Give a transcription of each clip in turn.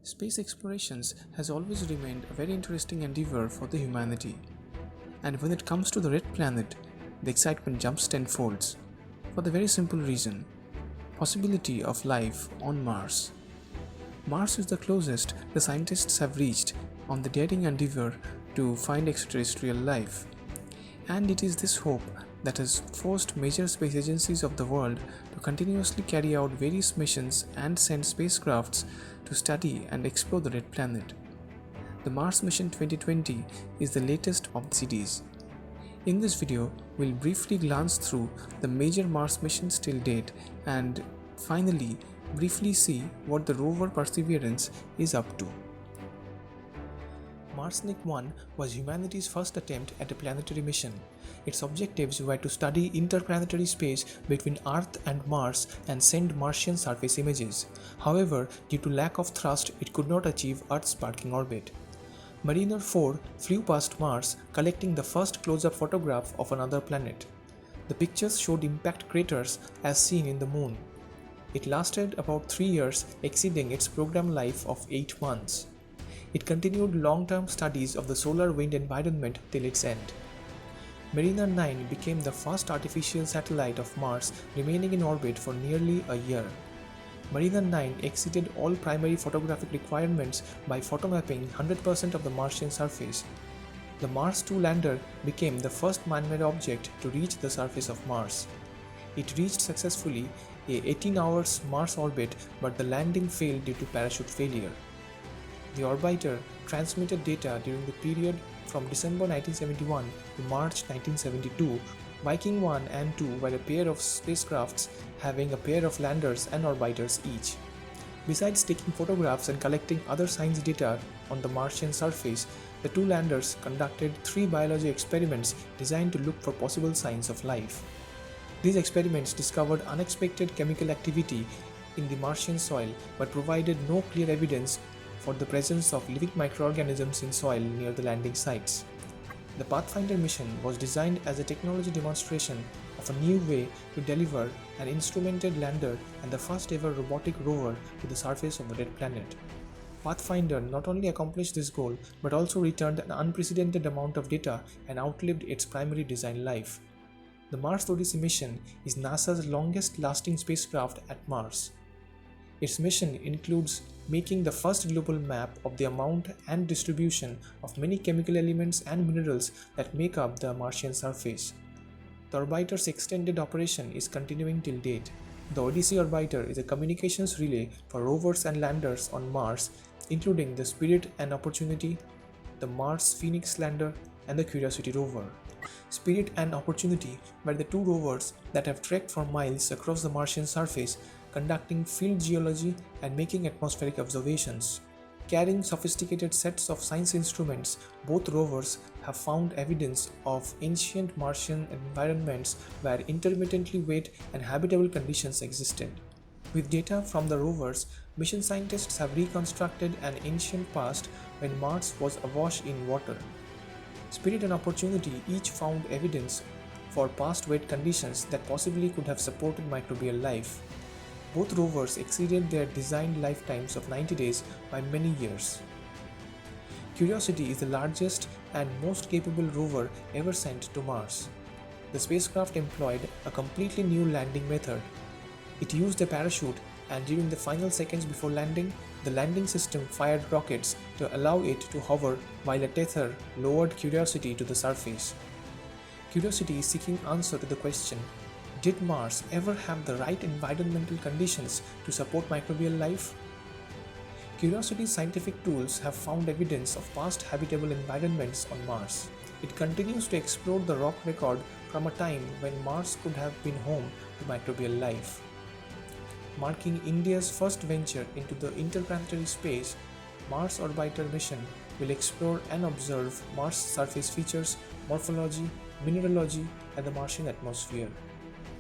Space explorations has always remained a very interesting endeavor for the humanity. And when it comes to the red planet, the excitement jumps tenfolds. For the very simple reason, possibility of life on Mars. Mars is the closest the scientists have reached on the daring endeavor to find extraterrestrial life. And it is this hope that has forced major space agencies of the world to continuously carry out various missions and send spacecrafts to study and explore the red planet. The Mars Mission 2020 is the latest of the series. In this video, we'll briefly glance through the major Mars missions till date and finally briefly see what the rover Perseverance is up to. Marsnik 1 was humanity's first attempt at a planetary mission. Its objectives were to study interplanetary space between Earth and Mars and send Martian surface images. However, due to lack of thrust, it could not achieve Earth's parking orbit. Mariner 4 flew past Mars, collecting the first close-up photograph of another planet. The pictures showed impact craters as seen in the Moon. It lasted about 3 years, exceeding its program life of 8 months. It continued long-term studies of the solar wind environment till its end. Mariner 9 became the first artificial satellite of Mars, remaining in orbit for nearly a year. Mariner 9 exceeded all primary photographic requirements by photomapping 100% of the Martian surface. The Mars 2 lander became the first man-made object to reach the surface of Mars. It reached successfully a 18 hours Mars orbit, but the landing failed due to parachute failure. The orbiter transmitted data during the period from December 1971 to March 1972. Viking 1 and 2 were a pair of spacecrafts having a pair of landers and orbiters each. Besides taking photographs and collecting other science data on the Martian surface, the two landers conducted 3 biology experiments designed to look for possible signs of life. These experiments discovered unexpected chemical activity in the Martian soil but provided no clear evidence for the presence of living microorganisms in soil near the landing sites. The Pathfinder mission was designed as a technology demonstration of a new way to deliver an instrumented lander and the first ever robotic rover to the surface of the red planet. Pathfinder not only accomplished this goal but also returned an unprecedented amount of data and outlived its primary design life. The Mars Odyssey mission is NASA's longest lasting spacecraft at Mars. Its mission includes making the first global map of the amount and distribution of many chemical elements and minerals that make up the Martian surface. The orbiter's extended operation is continuing till date. The Odyssey orbiter is a communications relay for rovers and landers on Mars, including the Spirit and Opportunity, the Mars Phoenix lander, and the Curiosity rover. Spirit and Opportunity were the two rovers that have trekked for miles across the Martian surface, conducting field geology and making atmospheric observations. Carrying sophisticated sets of science instruments, both rovers have found evidence of ancient Martian environments where intermittently wet and habitable conditions existed. With data from the rovers, mission scientists have reconstructed an ancient past when Mars was awash in water. Spirit and Opportunity each found evidence for past wet conditions that possibly could have supported microbial life. Both rovers exceeded their designed lifetimes of 90 days by many years. Curiosity is the largest and most capable rover ever sent to Mars. The spacecraft employed a completely new landing method. It used a parachute, and during the final seconds before landing, the landing system fired rockets to allow it to hover while a tether lowered Curiosity to the surface. Curiosity is seeking answer to the question, did Mars ever have the right environmental conditions to support microbial life? Curiosity's scientific tools have found evidence of past habitable environments on Mars. It continues to explore the rock record from a time when Mars could have been home to microbial life. Marking India's first venture into the interplanetary space, Mars Orbiter mission will explore and observe Mars surface features, morphology, mineralogy, and the Martian atmosphere.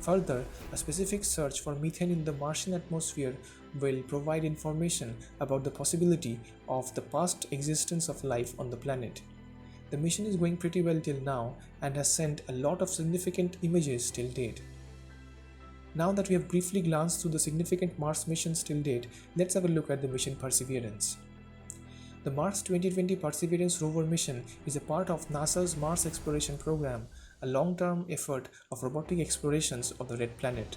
Further, a specific search for methane in the Martian atmosphere will provide information about the possibility of the past existence of life on the planet. The mission is going pretty well till now and has sent a lot of significant images till date. Now that we have briefly glanced through the significant Mars missions till date, let's have a look at the mission Perseverance. The Mars 2020 Perseverance rover mission is a part of NASA's Mars Exploration Program, a long-term effort of robotic explorations of the Red Planet.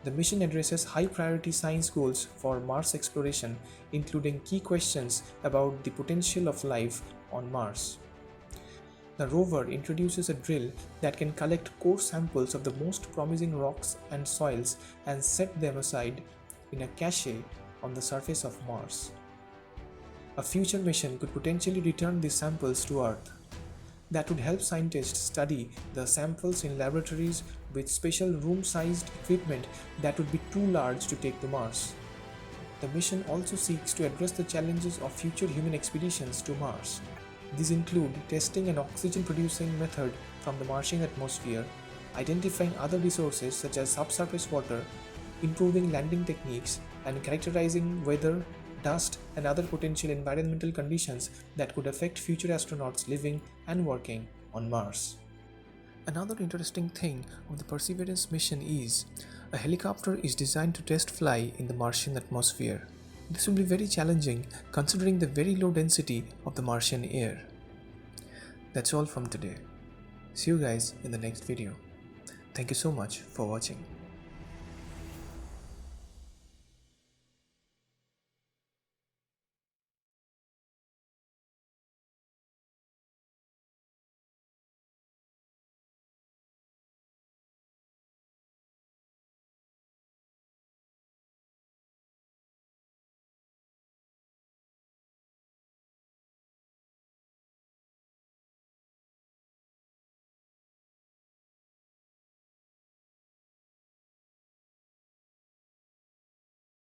The mission addresses high-priority science goals for Mars exploration, including key questions about the potential of life on Mars. The rover introduces a drill that can collect core samples of the most promising rocks and soils and set them aside in a cache on the surface of Mars. A future mission could potentially return these samples to Earth. That would help scientists study the samples in laboratories with special room-sized equipment that would be too large to take to Mars. The mission also seeks to address the challenges of future human expeditions to Mars. These include testing an oxygen-producing method from the Martian atmosphere, identifying other resources such as subsurface water, improving landing techniques, and characterizing weather, dust, and other potential environmental conditions that could affect future astronauts living and working on Mars. Another interesting thing of the Perseverance mission is a helicopter is designed to test fly in the Martian atmosphere. This will be very challenging considering the very low density of the Martian air. That's all from today. See you guys in the next video. Thank you so much for watching.